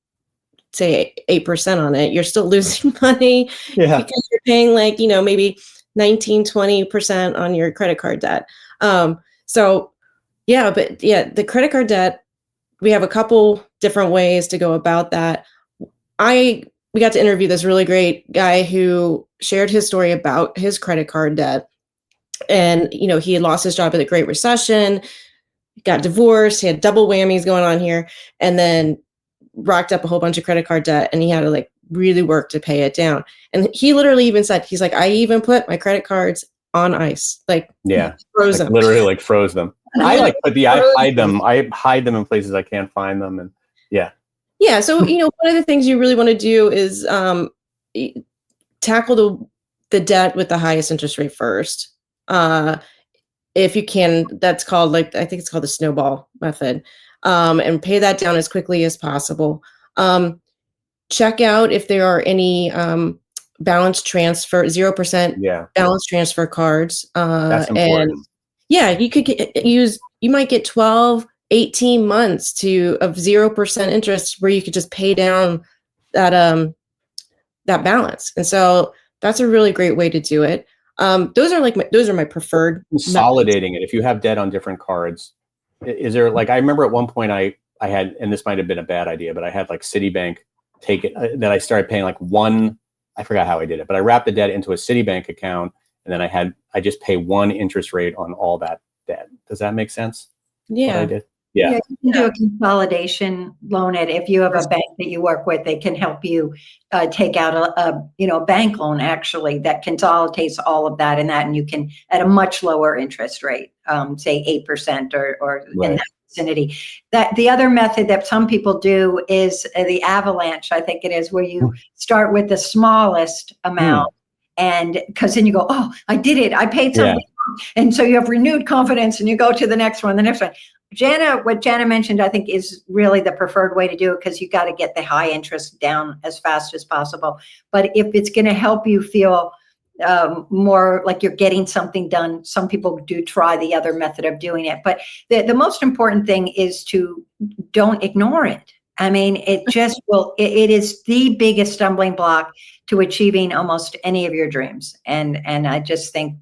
S3: say, 8% on it, you're still losing money because you're paying like, maybe 19-20% on your credit card debt. The credit card debt, we have a couple different ways to go about that. We got to interview this really great guy who shared his story about his credit card debt. And, he had lost his job at the Great Recession. got divorced, he had double whammies going on here, and then racked up a whole bunch of credit card debt, and he had to like really work to pay it down. And he literally even said, he's like, I even put my credit cards on ice, like froze them.
S1: Literally like froze them. I hide them. I hide them in places I can't find them. And yeah. So, one of the things you really want to do is tackle the debt with the highest interest rate first. If you can, that's called I think it's called the snowball method, and pay that down as quickly as possible. Check out if there are any balance transfer, 0% balance transfer cards. That's important.
S3: And you might get 12, 18 months of 0% interest where you could just pay down that balance. And so that's a really great way to do it. Those are my preferred.
S1: Consolidating it. If you have debt on different cards, is there I remember at one point I had, and this might've been a bad idea, but I had Citibank take it, that I started paying I forgot how I did it, but I wrapped the debt into a Citibank account, and then I just pay one interest rate on all that debt. Does that make sense?
S3: Yeah.
S1: What I did?
S2: Yeah, you can do a consolidation loan. If you have a bank that you work with, they can help you take out a bank loan actually that consolidates all of that and you can at a much lower interest rate, say 8% or in that vicinity. That the other method that some people do is the avalanche. I think it is where you start with the smallest amount, and because then you go, oh, I did it, I paid something, and so you have renewed confidence, and you go to the next one. What Janna mentioned, I think, is really the preferred way to do it, because you got to get the high interest down as fast as possible. But if it's going to help you feel more like you're getting something done, some people do try the other method of doing it. But the most important thing is to don't ignore it. I mean, it just will, it is the biggest stumbling block to achieving almost any of your dreams. And I just think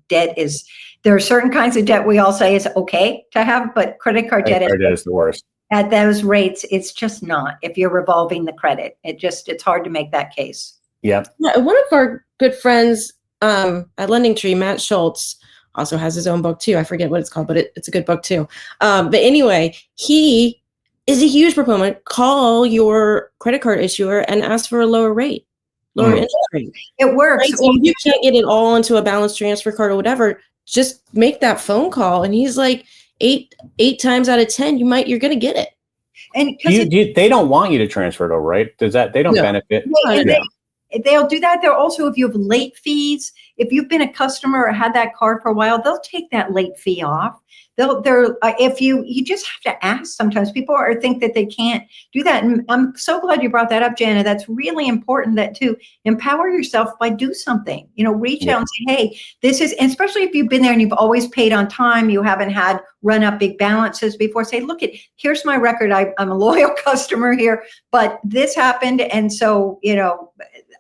S2: there are certain kinds of debt we all say is okay to have, but credit card debt
S1: is the worst.
S2: At those rates, it's just not. If you're revolving the credit, it's hard to make that case.
S1: Yeah.
S3: One of our good friends at Lending Tree, Matt Schultz, also has his own book too. I forget what it's called, but it's a good book too. But anyway, he is a huge proponent. Call your credit card issuer and ask for a lower rate, lower interest rate.
S2: It works.
S3: Right? So if you can't get it all into a balance transfer card or whatever, just make that phone call. And he's like, eight times out of 10, you're going to get it.
S2: And
S1: they don't want you to transfer it over, right? They don't benefit?
S2: They'll do that. They'll also, if you have late fees, if you've been a customer or had that card for a while, they'll take that late fee off. If you just have to ask. Sometimes people think that they can't do that. And I'm so glad you brought that up, Janna. That's really important, that to empower yourself by do something, reach out and say, hey, this is, and especially if you've been there and you've always paid on time, you haven't had run up big balances before, say, look, here's my record. I'm a loyal customer here, but this happened. And so,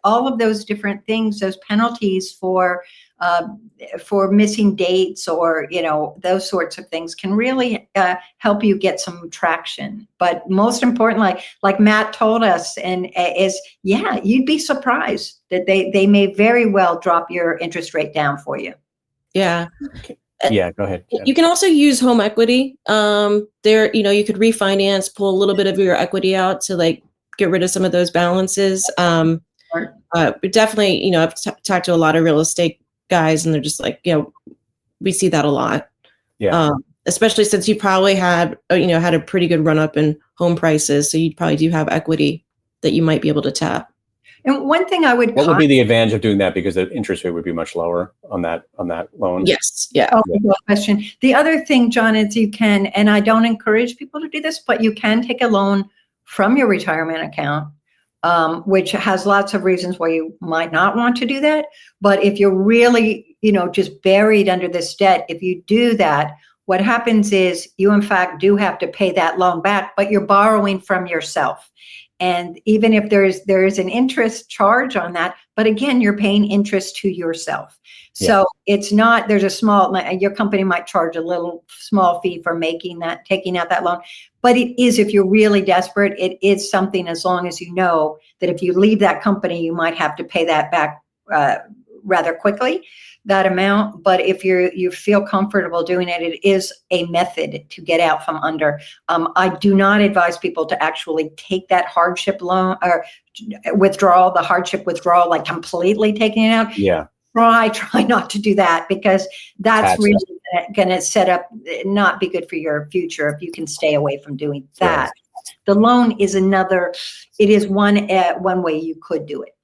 S2: all of those different things, those penalties for missing dates or, those sorts of things can really help you get some traction. But most importantly, like Matt told us, you'd be surprised that they may very well drop your interest rate down for you.
S3: Yeah.
S1: Yeah, go ahead.
S3: You can also use home equity. You could refinance, pull a little bit of your equity out to get rid of some of those balances. Definitely, I've talked to a lot of real estate guys, and they're just we see that a lot.
S1: Yeah.
S3: Especially since you probably had a pretty good run up in home prices, so you probably do have equity that you might be able to tap.
S2: And one thing what
S1: would be the advantage of doing that, because the interest rate would be much lower on that loan?
S3: Yes. Yeah.
S2: Oh, good question. The other thing, John, is you can, and I don't encourage people to do this, but you can take a loan from your retirement account, which has lots of reasons why you might not want to do that. But if you're really, just buried under this debt, if you do that, what happens is you, in fact, do have to pay that loan back, but you're borrowing from yourself. And even if there is an interest charge on that, but again, you're paying interest to yourself. So it's not, your company might charge a little small fee for taking out that loan. But it is, if you're really desperate, it is something, as long as you know that if you leave that company, you might have to pay that back rather quickly, that amount. But if you feel comfortable doing it, it is a method to get out from under. I do not advise people to actually take that hardship loan or the hardship withdrawal, like completely taking it out.
S1: Yeah.
S2: Try not to do that, because that's really going to set up, not be good for your future if you can stay away from doing that. Right. The loan is it is one way you could do it.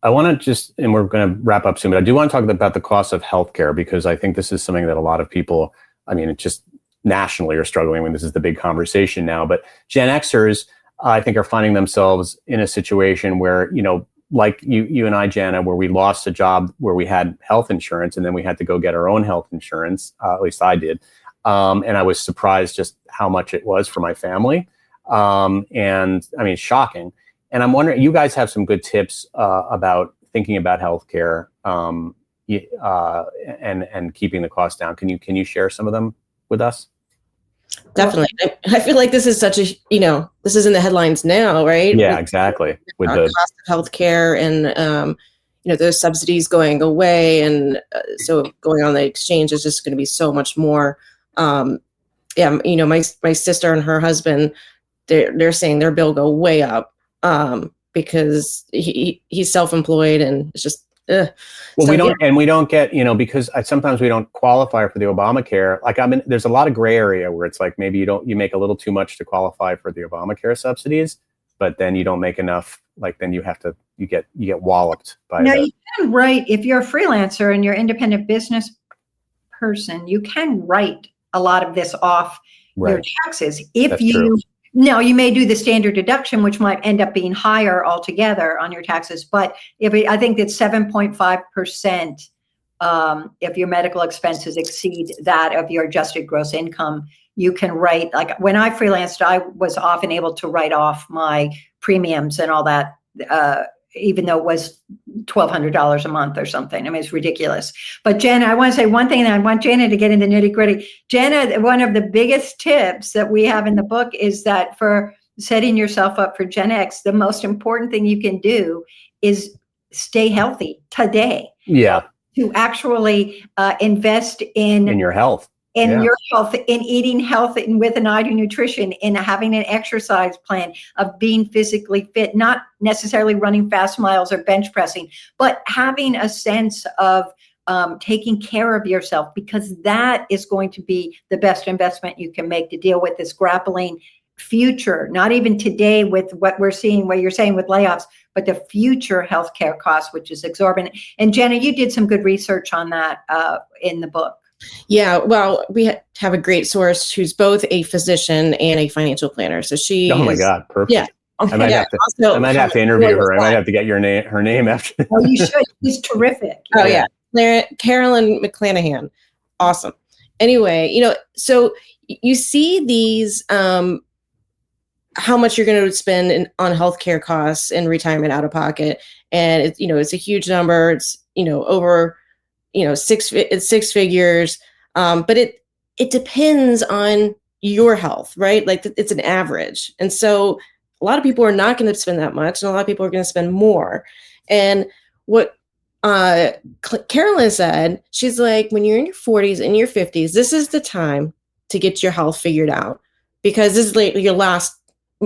S1: I want to and we're going to wrap up soon, but I do want to talk about the cost of healthcare, because I think this is something that a lot of people, it's just nationally are struggling with. This is the big conversation now, but Gen Xers, I think, are finding themselves in a situation where, like you and I, Janna, where we lost a job where we had health insurance, and then we had to go get our own health insurance. At least I did. And I was surprised just how much it was for my family. It's shocking. And I'm wondering, you guys have some good tips about thinking about healthcare and keeping the cost down. Can you share some of them with us?
S3: Definitely. I feel like this is such a, this is in the headlines now, right?
S1: Yeah, exactly. With the
S3: cost of healthcare and, those subsidies going away. And so going on the exchange is just going to be so much more. My sister and her husband, they're saying their bill go way up because he's self-employed, and it's just, well,
S1: so, we don't get, because sometimes we don't qualify for the Obamacare. Like, there's a lot of gray area where it's like, maybe you make a little too much to qualify for the Obamacare subsidies, but then you don't make enough. Like, then you get walloped by.
S2: No, you can write, if you're a freelancer and you're an independent business person, you can write a lot of this off your taxes. If you may do the standard deduction, which might end up being higher altogether on your taxes. But I think it's 7.5% if your medical expenses exceed that of your adjusted gross income, you can write, like when I freelanced, I was often able to write off my premiums and all that, even though it was $1,200 a month or something. It's ridiculous. But Janna, I want to say one thing, and I want Janna to get into nitty gritty. Janna, one of the biggest tips that we have in the book is that for setting yourself up for Gen X, the most important thing you can do is stay healthy today.
S1: Yeah.
S2: To actually invest in
S1: your health.
S2: Your health, in eating health and with an eye to nutrition, in having an exercise plan, of being physically fit, not necessarily running fast miles or bench pressing, but having a sense of taking care of yourself, because that is going to be the best investment you can make to deal with this grappling future, not even today with what we're seeing, what you're saying with layoffs, but the future healthcare costs, which is exorbitant. And Janna, you did some good research on that in the book.
S3: Yeah, well, we have a great source who's both a physician and a financial planner. So she.
S1: Oh my God, perfect.
S3: Yeah.
S1: I might have to interview her. I might have to get her name after.
S2: Oh, you should. She's terrific.
S3: Oh yeah, Carolyn McClanahan, awesome. Anyway, so you see these how much you're going to spend on healthcare costs and retirement out of pocket, and it's a huge number. It's over. It's six figures, but it depends on your health, right? Like it's an average. And so a lot of people are not going to spend that much, and a lot of people are going to spend more. And what Carolyn said, she's like, when you're in your 40s and your 50s, this is the time to get your health figured out, because this is like your last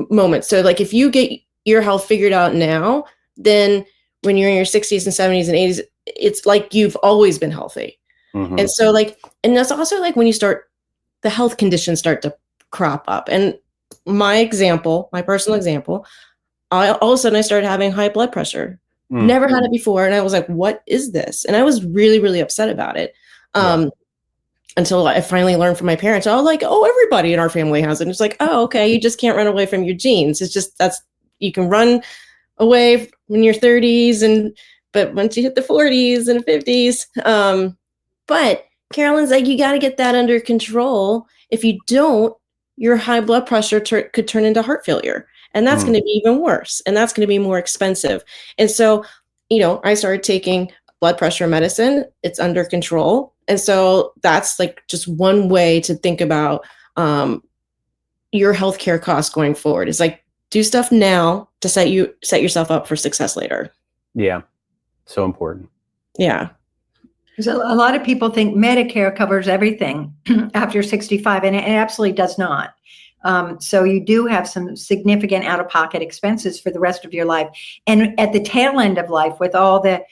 S3: moment. So like if you get your health figured out now, then when you're in your 60s and 70s and 80s, it's like you've always been healthy. Mm-hmm. And so and that's also like when the health conditions start to crop up. And my personal example, all of a sudden I started having high blood pressure. Never had it before. And I was like, what is this? And I was really, really upset about it. Until I finally learned from my parents, everybody in our family has it. And it's like, oh, okay. You just can't run away from your genes. It's just, you can run away when you're 30s but once you hit the 40s and 50s, but Carolyn's like, you got to get that under control. If you don't, your high blood pressure could turn into heart failure. And that's going to be even worse. And that's going to be more expensive. And so, I started taking blood pressure medicine. It's under control. And so that's like just one way to think about your healthcare costs going forward. It's like, do stuff now to set yourself up for success later.
S1: Yeah. So important.
S3: Yeah.
S2: Because a lot of people think Medicare covers everything after 65, and it absolutely does not. So you do have some significant out-of-pocket expenses for the rest of your life. And at the tail end of life, with all the,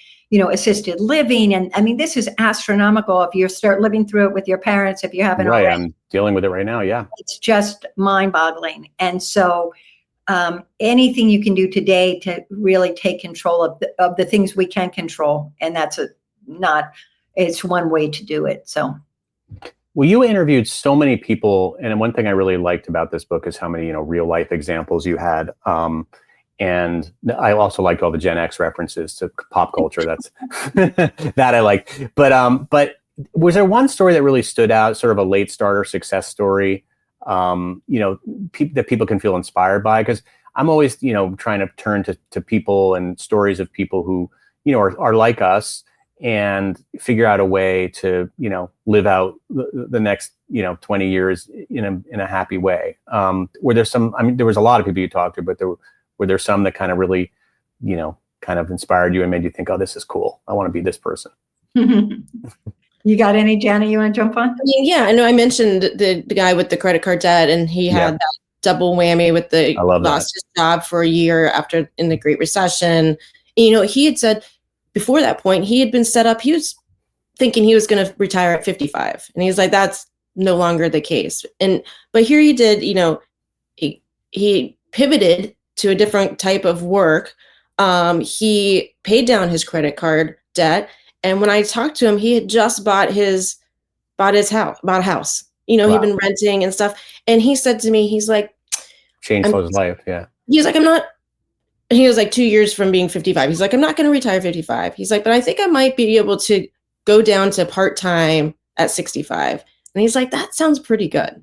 S2: assisted living, and I mean, this is astronomical if you start living through it with your parents, if you haven't
S1: Right,
S2: already.
S1: I'm dealing with it right now, yeah.
S2: It's just mind-boggling. And so anything you can do today to really take control of the things we can control, and that's it's one way to do it. So,
S1: well, you interviewed so many people, and one thing I really liked about this book is how many real life examples you had. And I also liked all the Gen X references to pop culture. That's that I like. But was there one story that really stood out, sort of a late starter success story? That people can feel inspired by? Because I'm always trying to turn to people and stories of people who are like us, and figure out a way to, live out the next, 20 years in a happy way. Were there some, there was a lot of people you talked to, but were there some that kind of really, kind of inspired you and made you think, oh, this is cool. I want to be this person.
S2: You got any, Janna, you want to jump on?
S3: Yeah, I know I mentioned the guy with the credit card debt, and he had that double whammy with the lost his job for a year after in the Great Recession. He had said, before that point, he had been set up. He was thinking he was going to retire at 55. And he's like, that's no longer the case. But here he did, he pivoted to a different type of work. He paid down his credit card debt. And when I talked to him, he had just bought a house. He'd been renting and stuff. And he said to me, he's like,
S1: changed his life. Yeah.
S3: He's like, he was like 2 years from being 55. He's like, I'm not going to retire 55. He's like, but I think I might be able to go down to part-time at 65. And he's like, that sounds pretty good.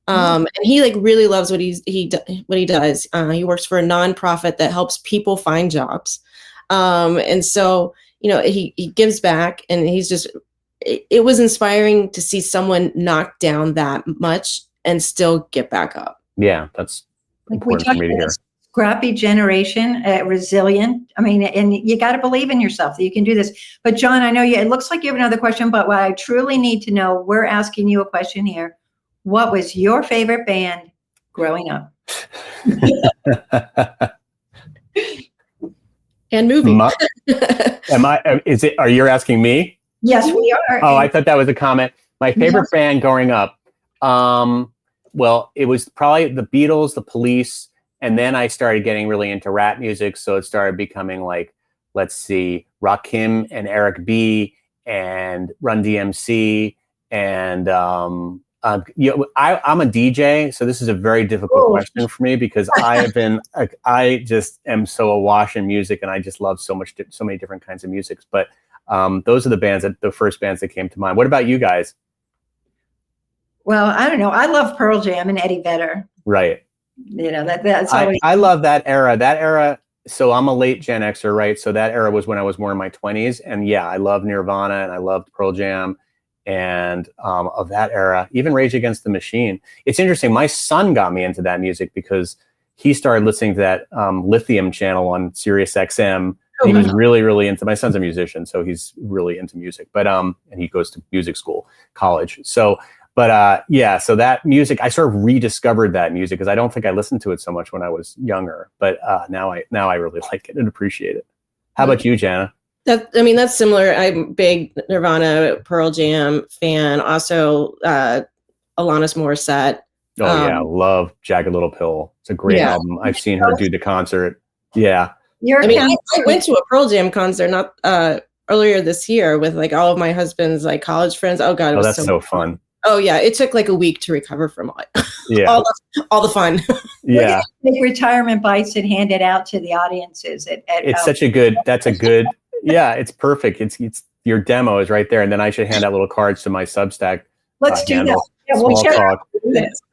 S3: And he really loves what he does. He works for a nonprofit that helps people find jobs. And so, he gives back, and he's just, it was inspiring to see someone knock down that much and still get back up.
S1: Yeah. That's important for me to hear.
S2: Scrappy generation, resilient. I mean, and you got to believe in yourself that you can do this. But John, I know it looks like you have another question, but what I truly need to know, we're asking you a question here. What was your favorite band growing up?
S3: And movie.
S1: Are you asking me?
S2: Yes, we are.
S1: Oh, I thought that was a comment. My favorite band growing up. Well, it was probably the Beatles, the Police. And then I started getting really into rap music. So it started becoming like, let's see, Rakim and Eric B and Run DMC. And I'm a DJ. So this is a very difficult question for me, because I just am so awash in music, and I just love so many different kinds of music. But those are the first bands that came to mind. What about you guys?
S2: Well, I don't know. I love Pearl Jam and Eddie Vedder.
S1: Right.
S2: That's always.
S1: I love that era. So I'm a late Gen Xer, right? So that era was when I was more in my 20s. And yeah, I love Nirvana and I loved Pearl Jam. And of that era, even Rage Against the Machine. It's interesting. My son got me into that music because he started listening to that Lithium channel on Sirius XM. He was really, really into, my son's a musician, so he's really into music, but, and he goes to music school, college. So, but so that music, I sort of rediscovered that music, because I don't think I listened to it so much when I was younger, but now I really like it and appreciate it. How about you, Janna?
S3: That's similar. I'm a big Nirvana, Pearl Jam fan. Also, Alanis Morissette.
S1: Oh yeah, love Jagged Little Pill. It's a great album. I've seen her do the concert. Yeah.
S3: I went to a Pearl Jam concert not earlier this year with like all of my husband's like college friends. Oh God, it was
S1: so fun.
S3: Oh yeah, it took like a week to recover from all the fun.
S1: Yeah,
S2: make retirement bites and hand it out to the audiences.
S1: That's a good. Yeah, it's perfect. It's your demo is right there, and then I should hand out little cards to my Substack.
S2: Let's do that. Yeah,
S1: Small talk.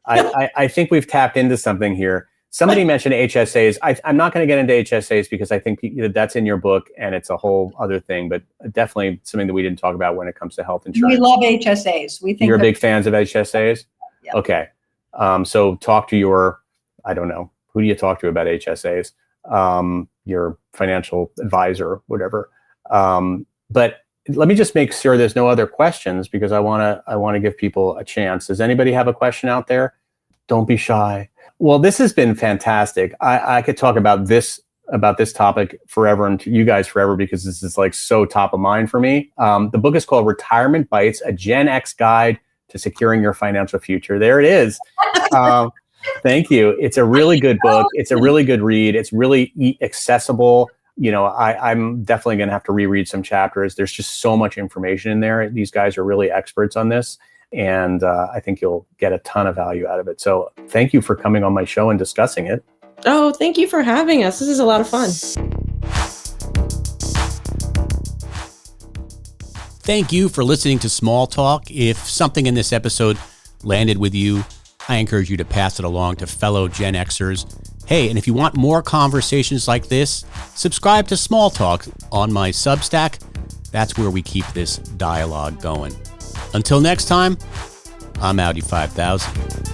S1: I think we've tapped into something here. Somebody mentioned HSAs. I'm not going to get into HSAs because I think that's in your book and it's a whole other thing, but definitely something that we didn't talk about when it comes to health insurance.
S2: We love HSAs. We think
S1: you're big fans of HSAs?
S2: Yeah.
S1: Okay. So talk to I don't know, who do you talk to about HSAs? Your financial advisor, whatever. But let me just make sure there's no other questions, because I want to give people a chance. Does anybody have a question out there? Don't be shy. Well, this has been fantastic. I could talk about this topic forever, and to you guys forever, because this is like so top of mind for me. The book is called Retirement Bites, a Gen X Guide to Securing Your Financial Future. There it is. Thank you. It's a really good book. It's a really good read. It's really accessible. I'm definitely going to have to reread some chapters. There's just so much information in there. These guys are really experts on this. And I think you'll get a ton of value out of it. So thank you for coming on my show and discussing it.
S3: Oh, thank you for having us. This is a lot of fun.
S4: Thank you for listening to Small Talk. If something in this episode landed with you, I encourage you to pass it along to fellow Gen Xers. Hey, and if you want more conversations like this, subscribe to Small Talk on my Substack. That's where we keep this dialogue going. Until next time, I'm Audi 5000.